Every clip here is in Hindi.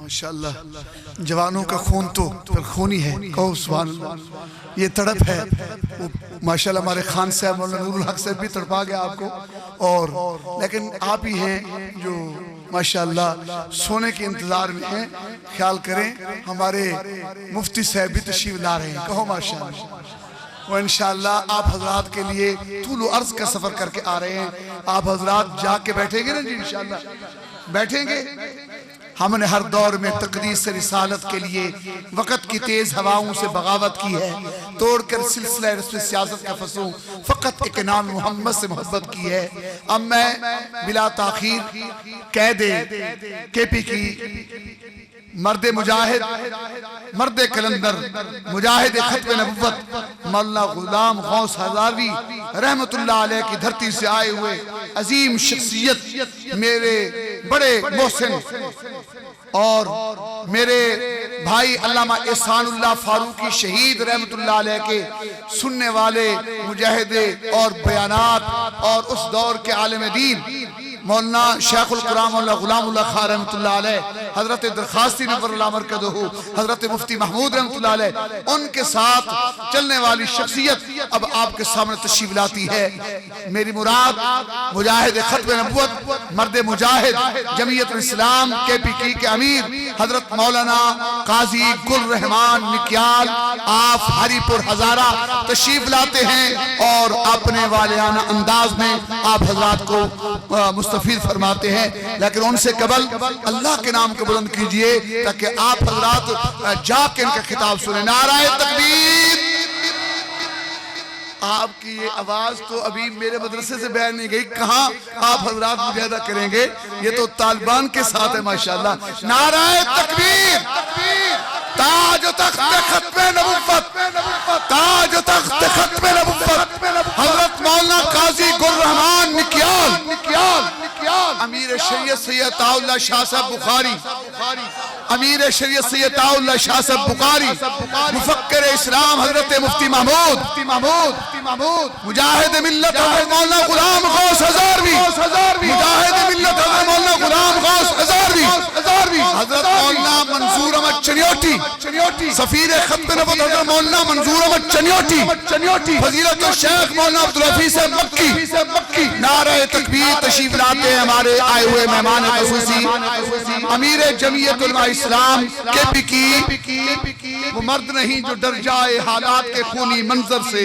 माशाअल्लाह, जवानों का खून तो फिर खून ही है, कहो सुभान अल्लाह। ये तड़प है वो माशाअल्लाह हमारे खान साहब मौलाना नूरुल हक साहब भी तड़पा गया आपको, और लेकिन आप ही हैं जो माशाअल्लाह सोने के इंतजार में हैं। ख्याल करें हमारे मुफ्ती साहब भी तशरीफ ला रहे हैं, कहो माशाअल्लाह। वो इंशाअल्लाह आप हजरात के लिए तूल अर्ज का सफर करके आ रहे हैं। आप हजरात जाके बैठेंगे ना जी, इंशाअल्लाह बैठेंगे। हमने हर दौर में तकदीस से रिसालत के लिए वक़्त की तेज हवाओं से बगावत की है, तोड़कर सिलसिला रस्म सियासत का फसूं फ़कत एक नाम मोहम्मद से मोहब्बत की है। अब मैं बिला ताखीर कैदे केपी की मर्द मुजाहिद, मर्द कलंदर, मुजाहिद खत्म नबुव्वत मौलाना गुलाम गौस हज़ारवी रहमतुल्लाह अलैह की धरती से आए हुए अजीम शख्सियत, मेरे बड़े मोहसिन और मेरे भाई अल्लामा एहसानुल्लाह फारूकी शहीद रहमतुल्लाह अलैह के सुनने वाले मुजाहिदे और बयानात और उस दौर के आलिम दीन मौलाना शेखुल कुरान मौलाना गुलामुल्लाह खान रहमतुल्लाह अलैह, हजरत दरखास्ती नव्वरुल्लाह मरकज़हू हजरत मुफ्ती महमूद रहमतुल्लाह अलैह, उनके साथ चलने वाली शख्सियत अब आपके सामने तशरीफ लाती है। मेरी मुराद मुजाहिद खत्म नबुव्वत, मर्द मुजाहिद, जमीयत इस्लाम केपीकी के अमीर हजरत मौलाना काजी गुल रहमान निक्याल आप हरीपुर हजारा तशरीफ लाते हैं और अपने वालियाना अंदाज में आप हजरात को मुस्तफीद फरमाते हैं। लेकिन उनसे कबल अल्लाह के नाम को बुलंद कीजिए ताकि आप हजरात जाके इनका खिताब सुने। नाराए तकबीर। आपकी ये आवाज तो अभी मेरे मदरसे से बयान नहीं गई, कहाँ आप हजरात मुजाहिदा करेंगे, ये तो तालिबान के साथ है माशाअल्लाह। नाराए तकबीर। ताज तख्त खत्म नबुव्वत, ताज तख्त खत्म नबुव्वत हजरत मौलाना काजी गुल रहमान निक्याल अमीर शरीयत सैयद ताउल्लाह शाह साहब बुखारी, अमीर शरीयत सैयद ताउल्लाह शाह साहब बुखारी, मुफक्किर इस्लाम हजरत मुफ्ती महमूद मुजाहिद मिल्लत हजरत मौलाना गुलाम गौस हज़ारवी, मुजाहिद मिल्लत हजरत मौलाना गुलाम गौस हज़ारवी, हजरत मौलाना मंजूर अहमद चनियोटी, सफीर खत्म नबुव्वत हजरत मौलाना मंजूर अहमद चनियोटी, फजीलत शेख मौलाना अब्दुल हफीज मक्की। नारे तकबीर। तशरीफ लाते हैं हमारे आए हुए मेहमान खसूसी अमीर जमीयत उलमा इस्लाम केपीकी, वो मर्द नहीं जो डर जाए हालात के खूनी मंजर से,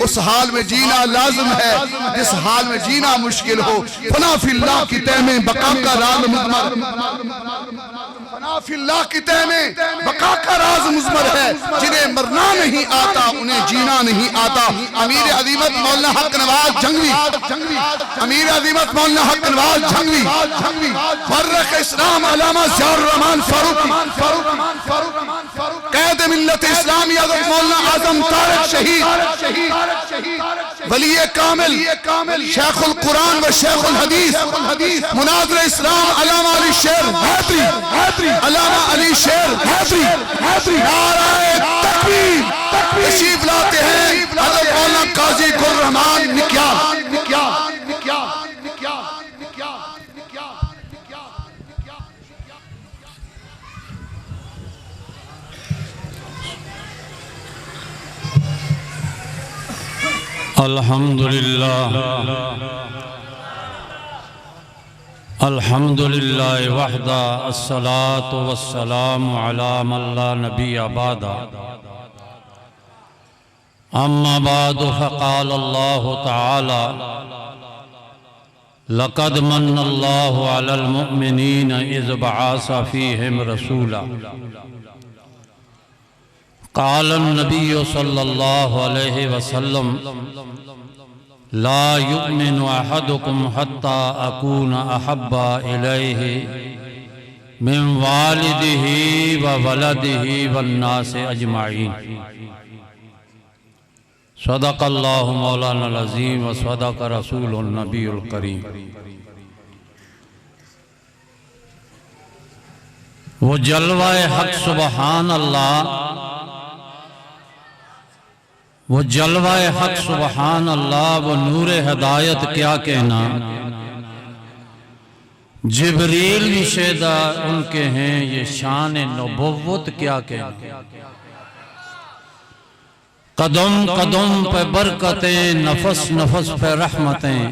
उस हाल में जीना लाजिम है जिस हाल में जीना मुश्किल हो। फना फिल्लाह की तह में बका का राज मुज़मर, फना फिल्लाह की तह में बका का राज मुज़मर है। जिन्हें मरना नहीं आता उन्हें जीना नहीं आता। अमीर अजीमत मौलाना हक नवाज जंगवी, अमीर अजीमत मौलाना हक नवाज जंगवी, फर्रख इस्लाम अल्लामा ज़ियाउर रहमान फारूकी, कैद मिल्लत इस्लामी हज़रत मौलाना आज़म तारिक शहीद, वली कामिल शेखुल कुरान व शेखुल हदीस, मुनाज़िर इस्लाम अल्लामा अली शेर हैदरी, अल्लामा अली शेर हैदरी। नाराए तकबीर। तशरीफ लाते हैं हज़रत मौलाना काजी गुल रहमान निक्याल। अल्हम्दुलिल्लाह वहदा अस्सलातु वस्सलामु अला मन ला नबिय्य बअदा। अम्मा बादु फ़क़ाल अल्लाहु तआला लक़द मन्नल्लाहु अलल मुअमिनीना इज़ बअस फ़ीहिम रसूला क़ाल नबिय्यु सल्लल्लाहु अलैहि वसल्लम ला युमिनु अहदुकुम हत्ता अकूना अहब्बा इलैहि मिन वालिदिही व वलदिही वन्नासि अजमाईन। सदक़ल्लाहु मौलाना अज़ीम व सदक़ रसूलुन नबीयुल करीम। वो जलवाए हक सुबहान अल्लाह, वो जलवाए हक सुबहान अल्लाह, वो नूर हिदायत क्या कहना। जिब्रील निशेदा उनके हैं, ये शान नबुव्वत क्या कहने। कदम कदम पे बरकतें, नफस नफस पे रहमतें,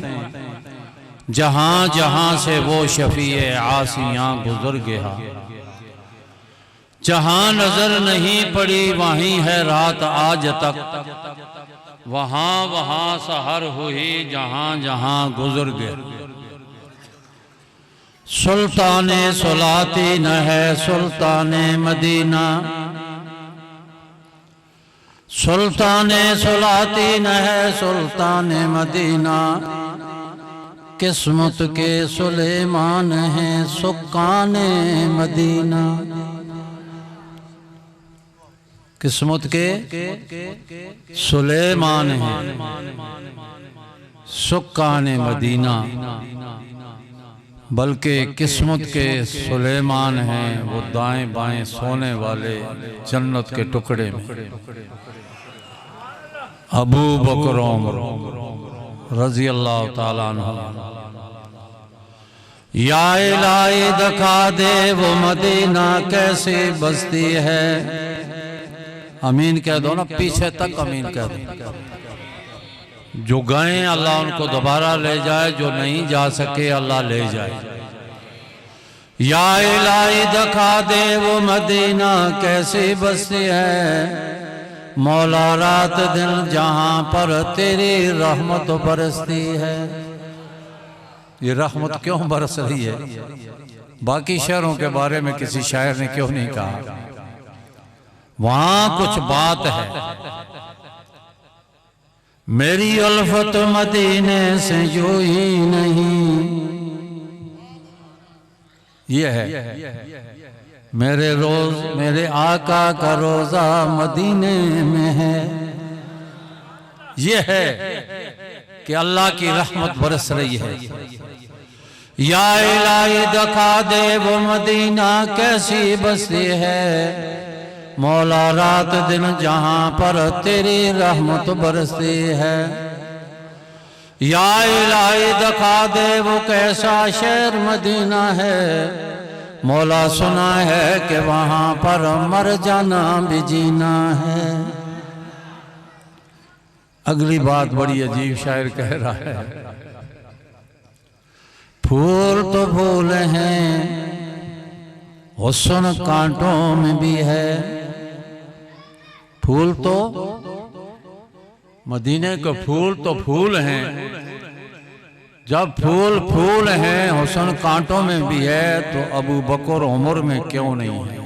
जहां जहां से वो शफीए आसियां गुजर गया। जहां नजर नहीं पड़ी वहीं है रात आज तक, वहां वहां सहर हुई जहां जहां गुजर गया। सुल्ताने सुलातीन है सुल्ताने मदीना, सुल्ताने सुलातीन है सुल्ताने मदीना, किस्मत के सुलेमान है सुक्काने मदीना। किस्मत के सुलेमान है सुक्काने मदीना, बल्कि किस्मत के सुलेमान हैं वो दाएं बाएं सोने वाले जन्नत के टुकड़े में। अबू बकर उमर रजी अल्लाह ताला अन्हु। या इलाही दिखा दे वो मदीना कैसी बस्ती है। अमीन कह दो ना, पीछे तक अमीन कह दो। जो गए अल्लाह उनको दोबारा ले जाए, जो नहीं जा सके अल्लाह ले जाए। या इलाही दिखा दे वो मदीना कैसी बस्ती है। मौला रात दिन जहां पर तेरी रहमत बरसती है। ये रहमत क्यों बरस रही है? बाकी शहरों के बारे में किसी शायर ने क्यों नहीं कहा? वहां कुछ बात है। मेरी उल्फत मदीने से जो ही नहीं, ये है मेरे रोज मेरे आका का रोजा मदीने में है। ये है कि अल्लाह की रहमत बरस रही है। या इलाही दिखा दे वो मदीना कैसी बस्ती है। मौला रात दिन जहां पर तेरी रहमत बरसती है। या इलाही दिखा दे वो कैसा शहर मदीना है। मौला सुना है कि वहां पर मर जाना भी जीना है। अगली बात बड़ी अजीब शायर कह रहा है। फूल तो फूल हैं, हुस्न कांटों में भी है। फूल तो मदीने के फूल तो फूल हैं। जब फूल फूल हैं, हुस्न कांटों में भी है, तो अबू बकर उमर में क्यों नहीं है?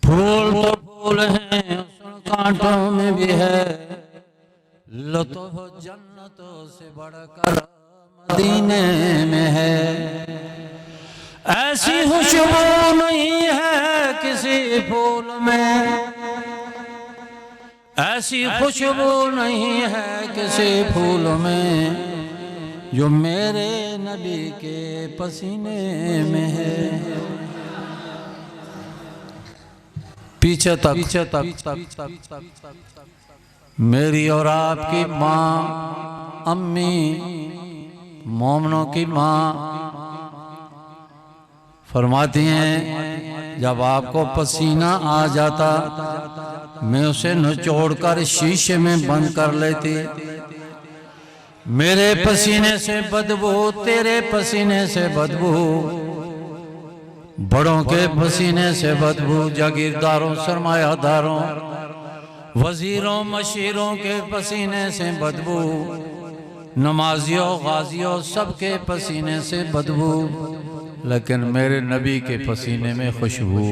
फूल तो फूल हैं, हुस्न कांटों में भी है। लुत्फ जन्नतों से बढ़कर मदीने में है। ऐसी खुशबू नहीं है किसी फूल में, ऐसी खुशबू नहीं है किसी फूल में, जो मेरे नबी के पसीने में है। पीछे तक मेरी और आपकी माँ अम्मी मोमनों की माँ फरमाती हैं, जब आपको पसीना आ जाता मैं उसे निचोड़कर शीशे में बंद कर लेती। मेरे पसीने से बदबू, तेरे पसीने से बदबू, बड़ों के पसीने से बदबू, जागीरदारों सरमायादारों वजीरों मशीरों के पसीने से बदबू, नमाजियों गाजियों सबके पसीने से बदबू, लेकिन मेरे नबी के पसीने में खुशबू।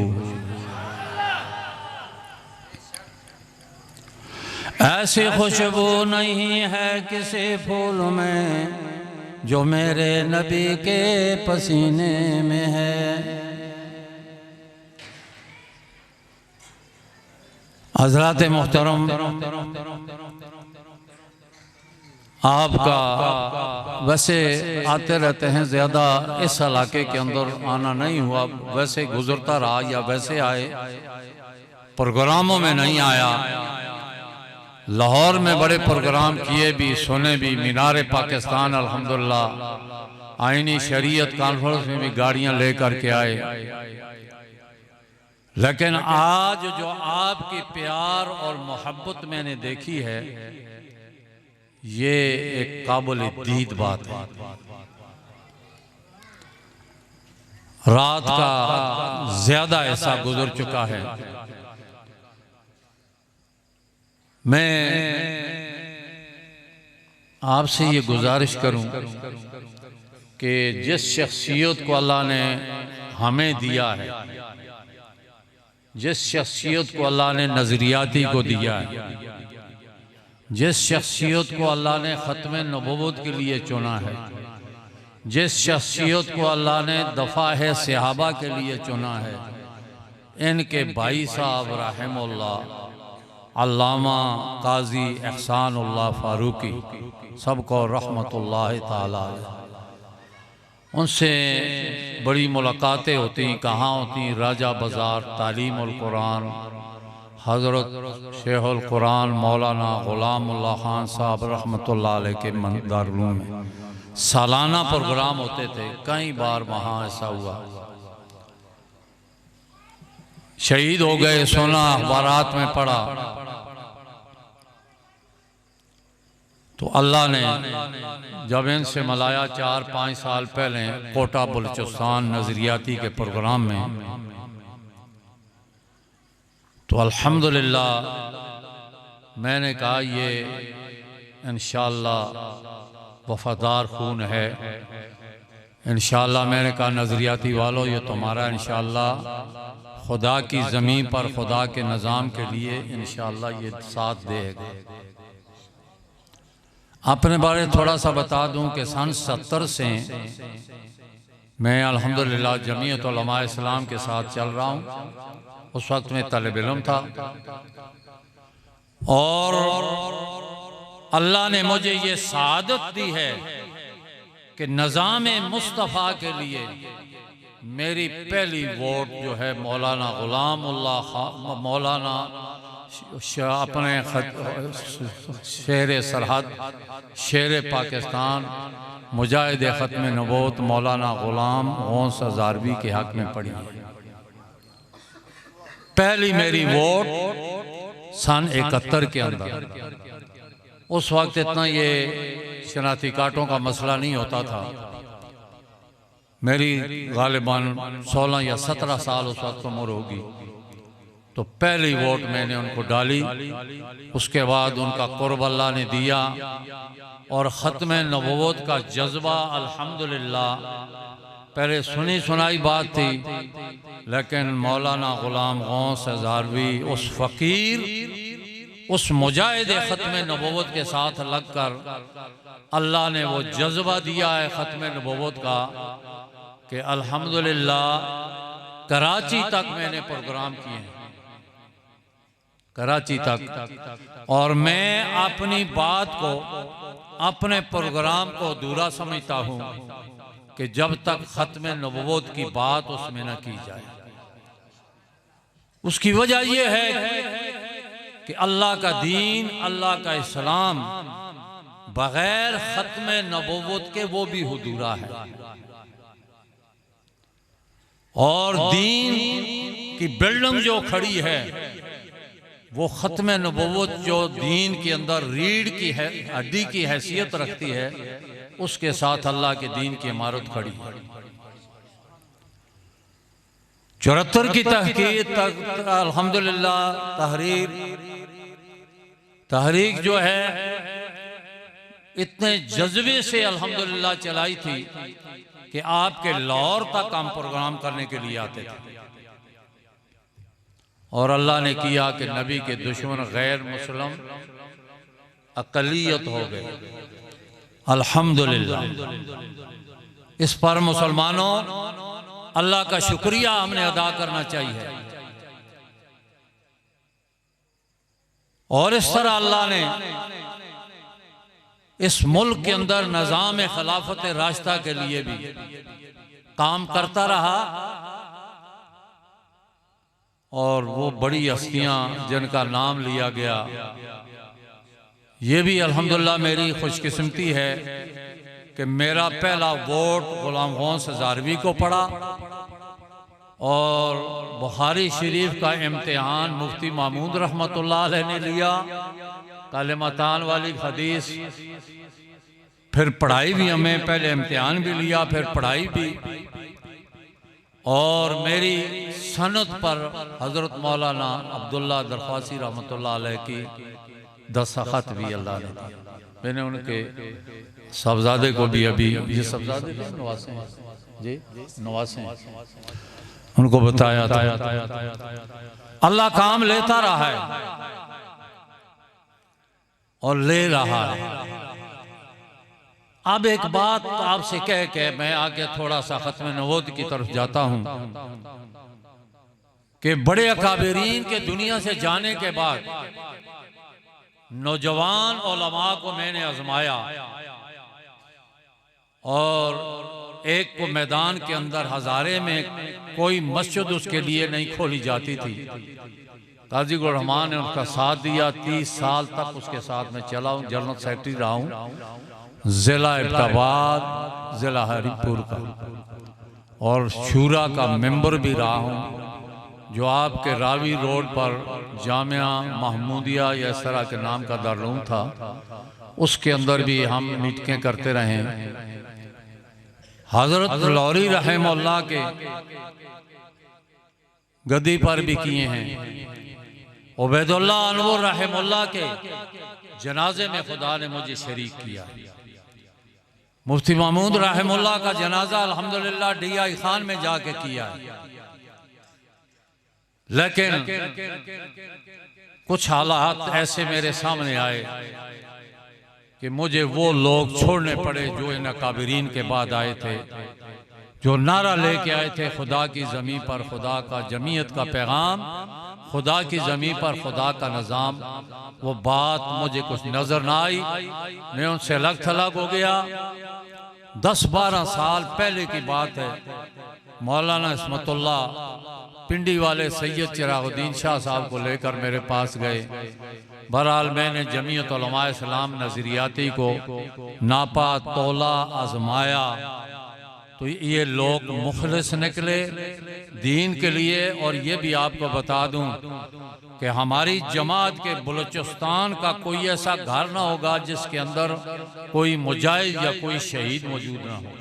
ऐसी खुशबू नहीं है किसी फूल में, जो मेरे नबी के पसीने में है। हज़रात मोहतरम, आपका वैसे आते रहते हैं, ज़्यादा इस इलाके के अंदर आना नहीं हुआ, वैसे गुजरता रहा या वैसे आए, प्रोग्रामों में नहीं आया। लाहौर में बड़े प्रोग्राम किए भी, सुने भी। मीनार पाकिस्तान अल्हम्दुलिल्लाह आईनी शरीयत कॉन्फ्रेंस में भी गाड़ियां लेकर के आए। लेकिन आज जो आपकी प्यार और मोहब्बत मैंने देखी है, ये एक काबिल दीद बात है। रात का ज्यादा ऐसा गुजर चुका है। मैं आपसे ये गुजारिश करूं कि जिस शख्सियत को अल्लाह ने हमें दिया है, जिस शख्सियत को अल्लाह ने नजरियाती को दिया है, जिस शख्सियत को अल्लाह ने ख़त्म नबूवत के लिए चुना है, जिस शख्सियत को अल्लाह ने दफ़ा है सहाबा के लिए चुना है, इनके भाई साहब रहमहुल्लाह अल्लामा काजी एहसानुल्लाह फारूकी सबको रहमतुल्लाह ताला अलैह, उनसे बड़ी मुलाकातें होती। कहाँ होती? राजा बाज़ार तालीमुल कुरान, हज़रत शेखुल कुरान मौलाना ग़ुलामुल्लाह खान साहब रहमतुल्लाह अलैह के दारुल में सालाना प्रोग्राम होते थे। कई बार वहाँ ऐसा हुआ शहीद हो गए, सुना अखबारात में पढ़ा। तो अल्लाह ने जब इनसे मलाया 4-5 साल पहले कोटा बलूचिस्तान नजरियाती के प्रोग्राम में, तो अल्हम्दुलिल्लाह मैंने कहा ये इंशाअल्लाह वफादार खून है। इंशाअल्लाह मैंने कहा नजरियाती वालों, ये तुम्हारा इंशाअल्लाह खुदा की ज़मीन पर खुदा के निज़ाम के लिए इंशाअल्लाह ये साथ देगा। अपने बारे थोड़ा सा बता दूं कि सन 70 से मैं अल्हम्दुलिल्लाह जमीयत उलमा इस्लाम के साथ चल रहा हूँ। उस वक्त में तलब इल्म था और अल्लाह ने मुझे ये सआदत दी है कि निज़ाम मुस्तफ़ा के लिए मेरी पहली वोट जो है मौलाना ग़ुलामुल्लाह खान, मौलाना अपने शेर सरहद, शेर पाकिस्तान, मुजाहिद ख़त्म नबूवत मौलाना ग़ुलाम गौस हज़ारवी के हक़ में पड़ी है। पहली मेरी वोट सन 71 के अंदर। उस वक्त इतना ये शनाख्ती कार्डों का मसला नहीं होता था। मेरी गालिबान 16 या 17 साल उस वक्त उम्र होगी। तो पहली वोट मैंने उनको डाली। उसके बाद उनका कुर्ब अल्लाह ने दिया और ख़त्म नबूवत का जज्बा अल्हम्दुलिल्लाह, पहले सुनी सुनाई बात थी, लेकिन मौलाना ग़ुलाम गौस हज़ारवी उस फ़कीर, उस मुजाहिद ख़त्म नबूवत के साथ लगकर अल्लाह ने वो जज्बा दिया है ख़त्म नबूवत का कि अल्हम्दुलिल्लाह कराची तक मैंने प्रोग्राम किए हैं, कराची तक। और मैं अपनी बात को, अपने प्रोग्राम को अधूरा समझता हूँ कि जब तक ख़त्म नबूवत की बात उसमें न की जाए। उसकी वजह यह है कि अल्लाह का दीन, अल्लाह का इस्लाम बगैर ख़त्म नबूवत के वो भी अधूरा है। और दीन की बिल्डिंग जो खड़ी है वो ख़त्म नबूवत जो दीन के अंदर रीढ़ की है, हड्डी की हैसियत रखती है, उसके साथ अल्लाह के दीन की इमारत खड़ी है। 74 की तहकीक तक अल्हम्दुलिल्लाह तहरीक जो है इतने जज्बे से अल्हम्दुलिल्लाह चलाई थी कि आपके लाहौर तक हम प्रोग्राम करने के लिए आते थे। और अल्लाह ने किया कि नबी के दुश्मन गैर मुस्लिम अक़लियत हो गए, अल्हम्दुलिल्लाह। इस पर मुसलमानों अल्लाह का शुक्रिया हमने अदा करना चाहिए। और इस तरह अल्लाह ने इस मुल्क के अंदर निज़ाम खिलाफत रास्ता के लिए भी काम करता रहा। और वो बड़ी हस्तियां जिनका नाम लिया गया, ये भी अल्हम्दुलिल्लाह मेरी खुशकिस्मती है कि मेरा पहला वोट गुलाम गौस हज़ारवी को पड़ा और बुखारी शरीफ का इम्तिहान मुफ्ती महमूद रहमतुल्लाह अलैह ने लिया, कालिमतान वाली हदीस। फिर पढ़ाई भी हमें, पहले इम्तिहान भी लिया फिर पढ़ाई भी। और मेरी सनद पर हज़रत मौलाना अब्दुल्ला दरख्वासी रहमतुल्लाह अलैह की दस्तखत भी अल्लाह ने दिया। मैंने उनके साहबजादे को भी, अभी ये साहबजादे नवासे हैं जी, नवासे हैं, उनको बताया था। अल्लाह काम लेता रहा है और ले रहा है। अब एक बात आपसे कह के मैं आगे थोड़ा सा खत्म नबूवत की तरफ जाता हूं कि बड़े अकाबरीन के दुनिया से जाने के बाद नौजवान उलमा को मैंने आजमाया और एक को मैदान के अंदर हज़ारे में कोई मस्जिद उसके लिए नहीं खोली जाती थी। काजी गुल रहमान ने उसका साथ दिया, 30 साल तक उसके साथ में चला हूँ, जनरल सेक्रेटरी रहा हूँ ज़िला इब्टाबाद, ज़िला हरीपुर का, और शूरा का मेंबर भी रहा हूँ जो आपके रावी रोड पर जामिया महमूदिया या इस तरह के नाम का दारूम था, उसके अंदर भी हम मीटिंगें करते रहे। हज़रत लौरी रहमतुल्लाह के गद्दी पर भी किए हैं, उबैदुल्लाह अनवर रहमतुल्लाह के जनाजे में खुदा ने मुझे शरीक किया। मुफ्ती महमूद रहमतुल्लाह का जनाजा अल्हम्दुलिल्लाह DI खान में जाके किया है। लेकिन कुछ हालात ऐसे मेरे सामने आए कि मुझे वो लोग छोड़ने पड़े जो इन अकाबरीन के बाद आए थे, जो नारा लेके आए थे खुदा की ज़मीन पर खुदा का जमीयत का पैगाम, खुदा की ज़मीन पर खुदा का निज़ाम। वो बात मुझे कुछ नज़र ना आई, मैं उनसे अलग थलग हो गया। 10-12 साल पहले की बात है, मौलाना इस्मतुल्लाह पिंडी वाले सैयद चिरागुद्दीन शाह साहब को लेकर मेरे पास गए। बहरहाल मैंने जमीयत उलमा इस्लाम नज़रियाती को नापा, तोला, आजमाया, तो ये लोग मुखलिस निकले दीन के लिए। और ये भी आपको बता दूं कि हमारी जमात के बलूचिस्तान का कोई ऐसा घर ना होगा जिसके अंदर कोई मुजाहिद या कोई शहीद मौजूद ना हो।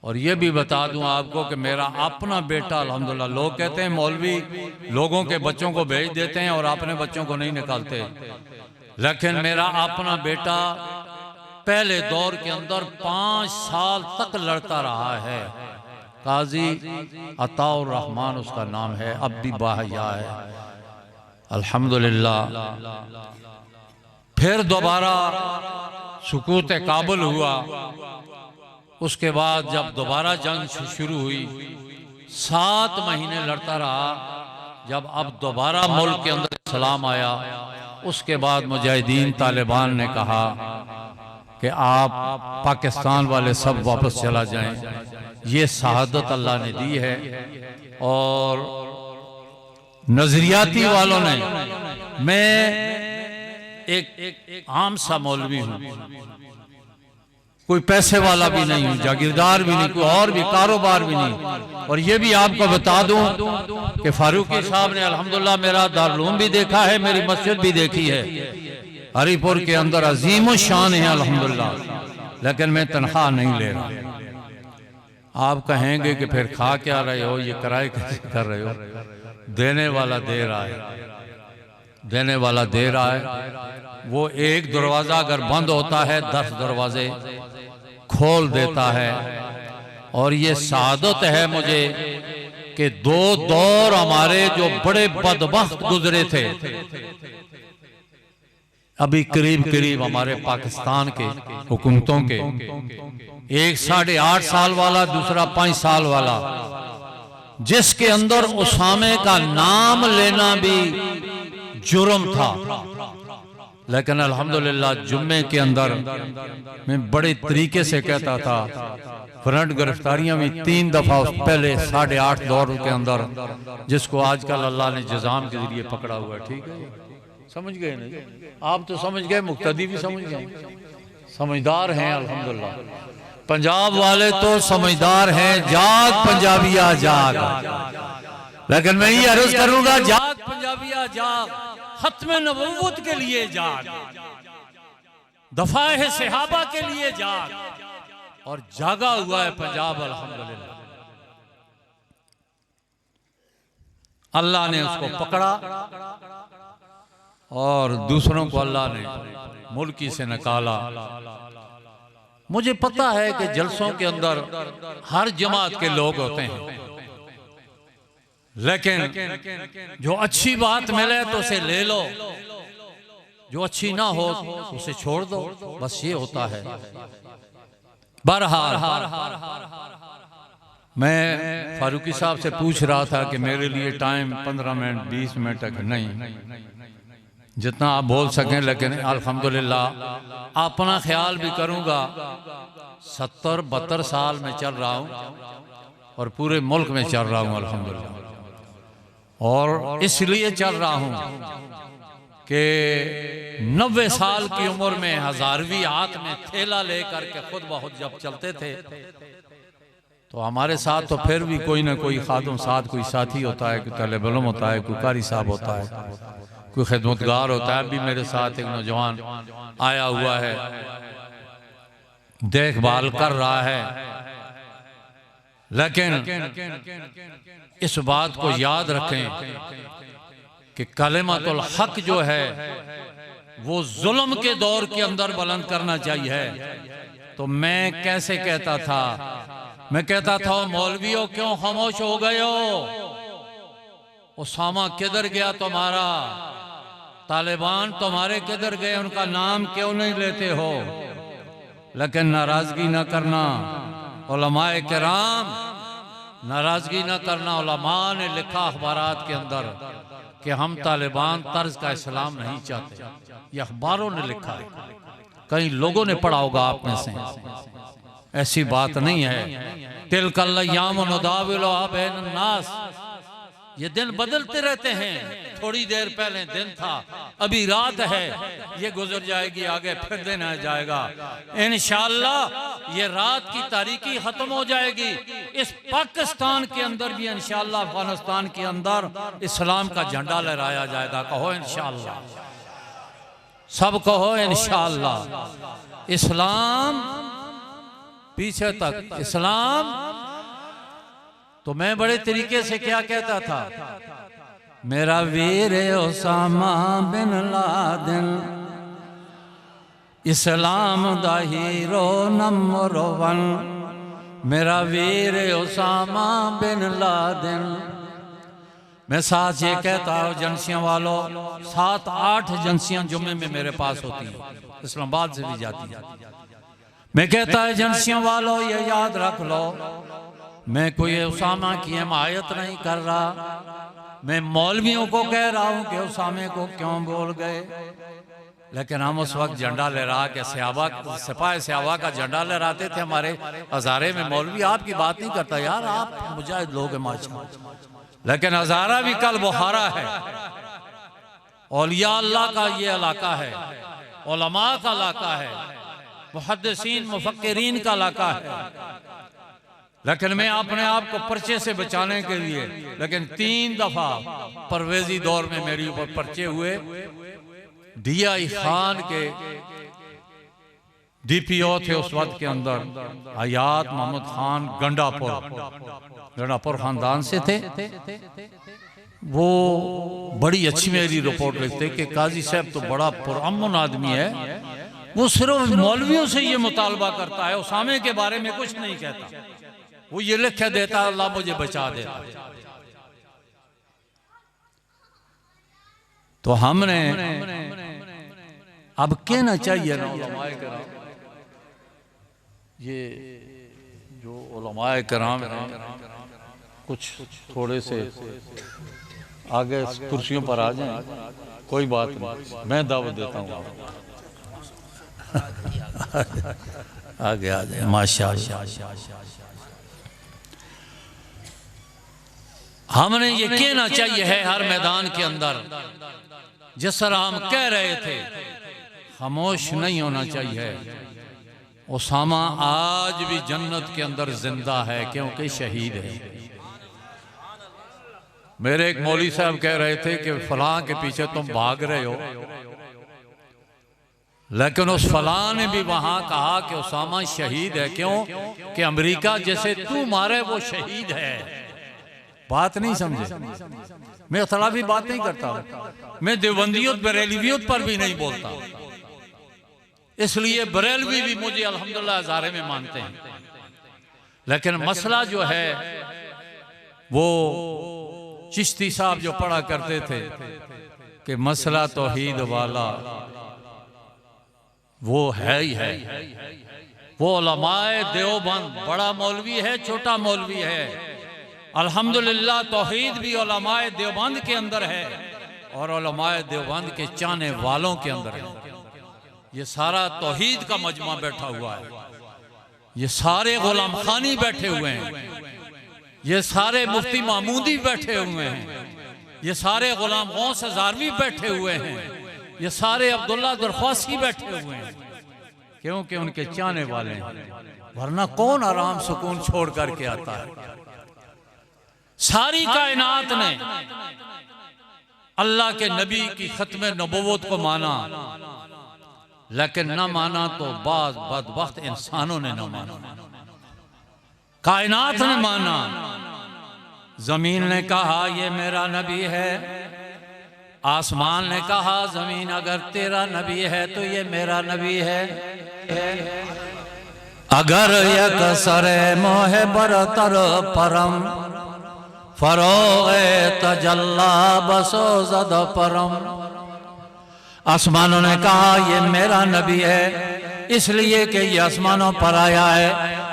और ये भी बता दूं आपको कि मेरा अपना बेटा अल्हम्दुलिल्लाह, लोग कहते हैं मौलवी लोगों के बच्चों को भेज देते हैं और अपने बच्चों को नहीं निकालते, लेकिन मेरा अपना बेटा पहले दौर के अंदर 5 साल तक लड़ता रहा है। काजी अताउर रहमान उसका नाम है, अब भी बाहया है अल्हम्दुलिल्लाह। फिर दोबारा सुकूत काबुल हुआ, उसके बाद जब दोबारा जंग शुरू हुई 7 महीने लड़ता रहा। जब अब दोबारा मुल्क के अंदर सलाम आया, उसके बाद मुजाहिदीन तालिबान ने कहा कि आप पाकिस्तान वाले सब वापस चला जाएं। ये शहादत अल्लाह ने दी है। और नजरियाती वालों ने, मैं एक आम सा मौलवी हूँ, कोई पैसे वाला भी नहीं हूँ, जागीरदार भी नहीं, कोई और भी कारोबार भी नहीं। और ये भी आपको बता दूं कि फारूकी साहब ने अल्हम्दुलिल्लाह मेरा दारुल भी देखा है, मेरी मस्जिद भी देखी है हरीपुर के अंदर, अजीम शान है अल्हम्दुलिल्लाह, लेकिन मैं तनख्वाह नहीं ले रहा। आप कहेंगे कि फिर खा क्या रहे हो, ये किराए कैसे कर रहे हो? देने वाला दे रहा है, देने वाला दे रहा है। वो एक दरवाज़ा अगर बंद होता है 10 दरवाजे खोल देता है। और ये सादत है मुझे कि 2 दौर हमारे जो बड़े बदबख्त गुजरे थे, अभी करीब करीब हमारे पाकिस्तान के हुकूमतों के, एक 8.5 साल वाला, दूसरा 5 साल वाला, जिसके अंदर उसामे का नाम लेना भी जुर्म था। लेकिन अल्हम्दुलिल्लाह जुम्मे के अंदर मैं बड़े तरीके से कहता था, फ्रंट गिरफ्तारियां भी 3 दफा पहले 8.5 दौर के अंदर, जिसको आजकल अल्लाह ने जज़ाम के जरिए पकड़ा हुआ है, ठीक है समझ गए नहीं? आप तो समझ गए, मुक्तदी भी समझ गए, समझदार हैं अल्हम्दुलिल्लाह। पंजाब वाले तो समझदार हैं, जाग पंजाबिया जाग। लेकिन मैं ये अर्ज करूंगा, जाग पंजाबिया जाग, खत्म नबूवत के लिए जाग, दफाए सहाबा के लिए जाग, और जागा हुआ है पंजाब अल्हम्दुलिल्लाह। अल्लाह ने उसको पकड़ा और दूसरों को अल्लाह ने मुल्की से निकाला। मुझे पता है कि जलसों के अंदर हर जमात के लोग होते हैं, लेकिन जो अच्छी बात मिले तो उसे ले लो, जो अच्छी ना हो तो उसे छोड़ दो, बस ये होता है। बहरहाल मैं फारूकी साहब से पूछ रहा था कि मेरे लिए टाइम 15 मिनट 20 मिनट तक नहीं, जितना आप बोल सकें, लेकिन अल्हम्दुलिल्लाह अपना ख्याल भी करूंगा। 70-72 साल में चल रहा हूं और पूरे मुल्क में चल रहा हूं अल्हम्दुलिल्लाह, और इसलिए चल रहा हूं कि 90 साल की उम्र में 1000वीं हाथ में थैला लेकर के खुद ब खुद जब चलते थे, तो हमारे साथ तो फिर भी कोई ना कोई खादम साथ कोई साथी होता है, कोई तलब इल्म होता है, कोई कारी साहब होता है, कोई खिदमतगार होता है। अभी मेरे साथ एक नौजवान आया हुआ है, देखभाल कर रहा है, लेकिन इस बात को याद रखें कि कलिमतुल हक जो है वो जुल्म के दौर के अंदर बुलंद करना चाहिए। तो मैं कैसे कहता था, मैं कहता था मौलवियों क्यों खामोश हो गए हो, उसामा किधर गया तुम्हारा, तालिबान तुम्हारे किधर गए, उनका नाम क्यों नहीं लेते हो। लेकिन नाराजगी न करना, उलमाए किराम नाराजगी न करना। उलमा ने लिखा अखबारात के अंदर कि हम तालिबान तर्ज का इस्लाम नहीं चाहते, ये अखबारों ने लिखा है, कई लोगों ने पढ़ा होगा आप में से। ऐसी बात नहीं है। तिलकल अय्याम नुदाविलुहा बैनन नास, ये दिन बदलते रहते हैं। थोड़ी देर पहले दिन था, अभी रात है, ये गुजर जाएगी, आगे फिर दिन आ जाएगा। इंशाअल्लाह ये रात की तारीकी खत्म हो जाएगी। इस पाकिस्तान के अंदर भी इंशाअल्लाह, अफगानिस्तान के अंदर इस्लाम का झंडा लहराया जाएगा। कहो इंशाअल्लाह, सब कहो इंशाअल्लाह। इस्लाम पीछे तक इस्लाम। तो मैं बड़े तरीके से क्या कहता था, मेरा वीर उसामा बिन लादेन इस्लाम दा हीरो नंबर 1, मेरा वीर उसामा बिन लादेन। मैं साथ ये कहता हूँ एजेंसियों वालों, 7-8 एजेंसियां जुम्मे में मेरे पास होती हैं, इस्लामाबाद से भी जाती है। मैं कहता है एजेंसियों वालों ये याद रख लो, मैं कोई उसामा की हिमायत नहीं कर रहा, मैं मौलवियों को कह रहा हूं कि उसामे को क्यों बोल गए। लेकिन हम उस वक्त झंडा लहरा के सिपाही सहाबा का झंडा लहराते थे हमारे हजारे में। मौलवी आपकी बात नहीं करता, यार आप मुजाहिद लोग हैं माशाअल्लाह, लेकिन हजारा भी कल बुखारा है। औलिया अल्लाह का ये इलाका है, उलमा का इलाका है, मुहद्दिसीन मुफक्किरीन का इलाका है। लेकिन मैं अपने आप को पर्चे से बचाने के लिए, लेकिन 3 दफा परवेजी दौर में मेरे ऊपर पर्चे हुए। DI खान के DPO थे उस वक्त के अंदर, हयात मोहम्मद खान गंडापुर खानदान से थे। वो बड़ी अच्छी मेरी रिपोर्ट लिखते कि काजी साहब तो बड़ा पुरअमन आदमी है, वो सिर्फ मौलवियों से ये मुतालबा करता है, उसामे के बारे में कुछ नहीं कहता। वो ये लिख के देता, अल्लाह मुझे बचा देता। तो हमने अब कहना चाहिए ना, उलमाए कराम, ये जो उलमाए कराम कुछ थोड़े से आगे कुर्सियों पर आ जाएं, कोई बात नहीं, मैं दावत देता हूँ। आगे आ जाए माशाअल्लाह। हमने ये कहना चाहिए है हर मैदान के अंदर जिस तरह हम कह रहे थे, खामोश नहीं होना चाहिए। उसामा आज भी जन्नत के अंदर जिंदा है क्योंकि शहीद है। मेरे एक मौलवी साहब कह रहे थे कि फलां के पीछे तुम भाग रहे हो, लेकिन उस फलां ने भी वहां कहा कि उसामा शहीद है। क्यों कि अमेरिका जैसे तू मारे वो शहीद है। बात नहीं समझे? मैं इख्तिलाफी बात नहीं करता, मैं देवबंदियत बरेलवियत पर भी नहीं बोलता, इसलिए बरेलवी भी मुझे अल्हम्दुलिल्लाह हज़ारे में मानते हैं। लेकिन मसला जो है वो चिश्ती साहब जो पढ़ा करते थे कि मसला तौहीद वाला वो है ही है। वो उलमाए देवबंद, बड़ा मौलवी है छोटा मौलवी है, अल्हम्दुलिल्लाह तौहीद भी उलमाए देवबंद के अंदर है और उलमाए देवबंद के चाहने वालों के अंदर है। ये सारा तौहीद का मजमा बैठा हुआ है, ये सारे गुलाम खानी बैठे हुए हैं, ये सारे मुफ्ती महमूदी बैठे हुए हैं, ये सारे गुलाम गौस हज़ारवी बैठे हुए हैं, ये सारे अब्दुल्ला दरख्वासी बैठे हुए हैं, क्योंकि उनके चाहने वाले हैं। वरना कौन आराम सुकून छोड़ करके आता है? सारी कायनात ने अल्लाह के नबी की खत्म नबूवत को माना, लेकिन न माना तो बाज बदबख्त इंसानों ने न माना। कायनात ने माना, जमीन ने कहा ये मेरा नबी है, आसमान ने कहा जमीन अगर तेरा नबी है तो ये मेरा नबी है। अगर यक सरे मोह बरतर परम फरोए तजल्ला बसो जद परम। आसमानों ने कहा ये मेरा नबी है, इसलिए कि ये आसमानों पर आया है,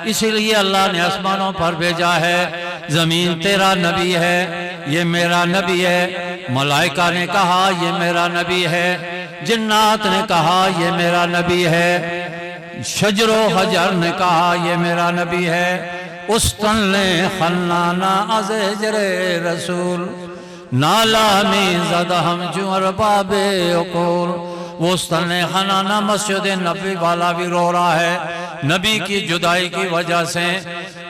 इसीलिए अल्लाह ने आसमानों पर भेजा है। जमीन तेरा नबी है, ये मेरा नबी है। मलाइका ने कहा ये मेरा नबी है, जिन्नात ने कहा ये मेरा नबी है, शजरो हजर ने कहा ये मेरा नबी है। उस्तन ने खन्नाना अज़जरे रसूल नाला में ज़दा हम जुमर बाबे उकूल। वो उस्तन ने खन्नाना मस्जिद नबी वाला भी रो रहा है नबी की जुदाई की वजह से।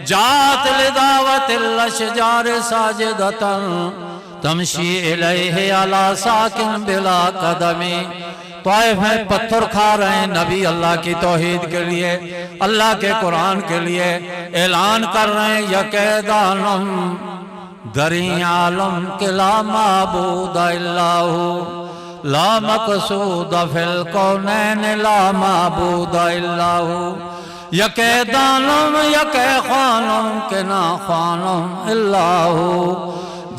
जात लिदावत लशजार साजिदतन तमशी इलैहि अला साकिन बिला कदमी। ताइफ में पत्थर खा रहे हैं नबी अल्लाह की तौहीद के लिए, अल्लाह के कुरान के लिए ऐलान कर रहे हैं यक़दानम दरियालम के ला माबूद इल्लाहु ला मक़सूद फिल कौनैन ला माबूद इल्लाहु। यक़दानम यक़खानम के ना खानम इल्लाहु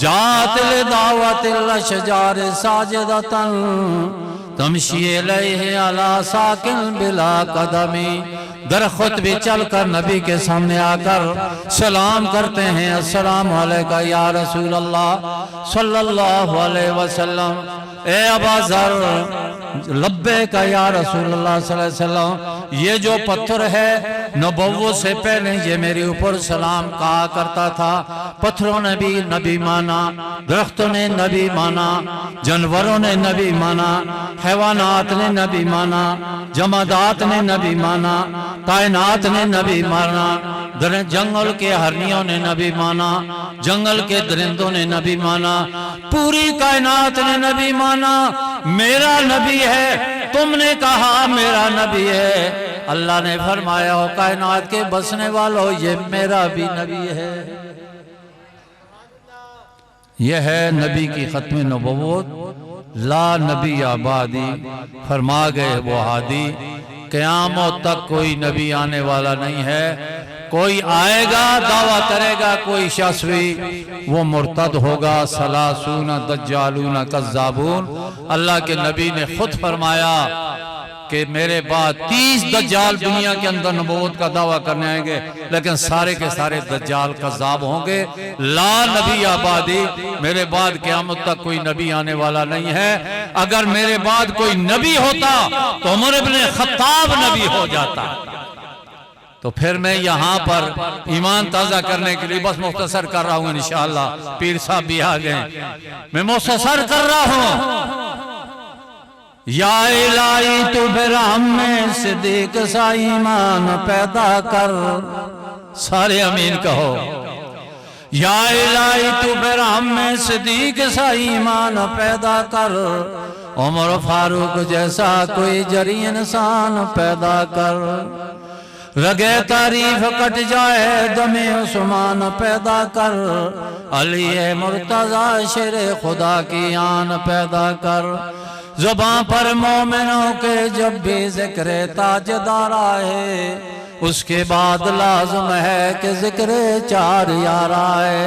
जात लिदावत लशजार साजिदतन तमशी इलैहि अला साकिन बिला कदमी। दरख्त भी चलकर नबी के सामने आकर सलाम करते हैं, अस्सलाम अलैका या रसूल अल्लाह सल्लल्लाहु अलैहि वसल्लम। ए अबा ज़र लब्बे का या रसूल अल्लाह सल्लल्लाहु अलैहि वसल्लम। ये जो पत्थर है नबुव्वत से पहले ये मेरे ऊपर सलाम कहा करता था। पत्थरों ने भी नबी माना, दरख्तों ने नबी माना, जानवरों ने नबी माना, हैवानात ने नबी माना, जमादात ने नबी माना, कायनात ने नबी माना, जंगल के हरनियों ने नबी माना, जंगल के दरिंदों ने नबी माना, पूरी कायनात ने नबी माना। मेरा नबी है, तुमने कहा मेरा नबी है। अल्लाह ने फरमाया हो कायनात के बसने वालों ये मेरा भी नबी है। यह है नबी की खत्म नबूवत। ला नबी आबादी फरमा गए वो हादी, क़यामत तक कोई नबी आने वाला नहीं है। कोई आएगा दावा करेगा कोई शख्स वो मुर्तद होगा। सलासून दज्जालून कज़्ज़ाबून। अल्लाह के नबी ने खुद फरमाया कि मेरे बाद 30 दज्जाल दुनिया के अंदर नबूवत का दावा करने आएंगे, लेकिन सारे के सारे दज्जाल कज़्ज़ाब होंगे। ला नबी आबादी, मेरे बाद क़यामत तक कोई नबी आने वाला नहीं है। अगर मेरे बाद कोई नबी होता तो उमर इब्न खत्ताब नबी हो जाता। तो फिर मैं यहाँ पर ईमान ताज़ा करने के लिए बस मुख्तसर कर रहा हूँ, इंशाअल्लाह पीर साहब भी आ गए, मैं मुख्तसर कर रहा हूँ। या इलाही तू फिर हम में सिद्दीक सा ईमान पैदा कर। सारे अमीन कहो। या इलाही तू फिर हम में सिद्दीक सा ईमान पैदा कर। उमर फारूक जैसा कोई जरी इंसान पैदा कर। रगे तारीफ कट जाए दमे उस्मान पैदा कर। अली मुर्तजा शेर खुदा की आन पैदा कर। ज़ुबान पर मोमिनों के जब भी जिक्र ताजदार आए, उसके बाद लाज़िम है कि जिक्र चार यार आए।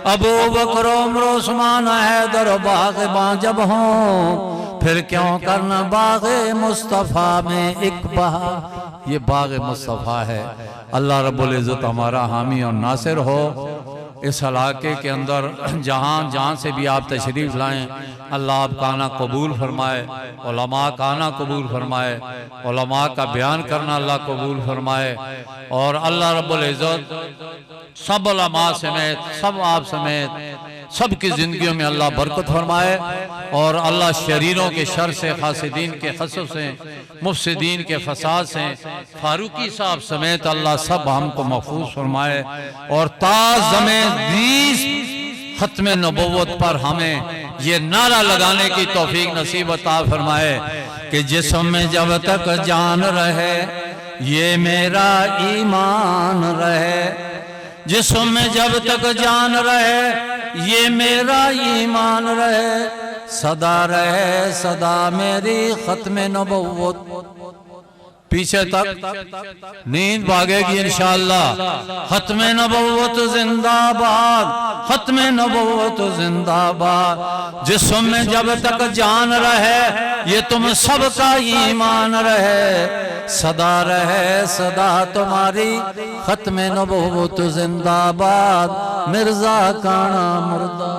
अबू बकर उमर उस्मान हैदर बाग़बां जब हों, फिर क्यों करना बाग़े मुस्तफ़ा में एक बहार। ये बाग़े मुस्तफ़ा है। अल्लाह रब्बुल इज़्ज़त हमारा हामी और नासिर हो। इस इलाके के अंदर जहाँ जहाँ से भी आप तशरीफ़ लाएँ, अल्लाह आपका आना कबूल फरमाए, उलमा का आना कबूल फरमाए, उलमा का बयान करना अल्लाह कबूल फरमाए। और अल्लाह रब्बुल इज़्ज़त सब उलमा समेत, सब आप समेत सबकी ज़िंदगियों में अल्लाह बरकत फरमाए। और अल्लाह शरीरों के शर से, खासिदीन के खसफ से, मुफसिदीन के फसाद से, फारूकी साहब समेत अल्लाह सब हमको महफूज फरमाए। और ताज़मे 20 खत्म नबुव्वत पर हमें ये नारा लगाने की तौफीक नसीब अता फरमाए कि जिस्म में जब तक जान रहे ये मेरा ईमान रहे। जिस्म में जब तक जान रहे ये मेरा ईमान रहे। सदा रहे सदा मेरी खत्म नबुव्वत। पीछे तक नींद भागेगी इंशाअल्लाह। खत्म नबुव्वत जिंदाबाद, खत्म नबुव्वत जिंदाबाद। जिस्म में जब तक जान रहे ये तुम सबका ईमान रहे। सदा रहे सदा तुम्हारी खत्म नबुव्वत जिंदाबाद। मिर्जा काना मुर्दा।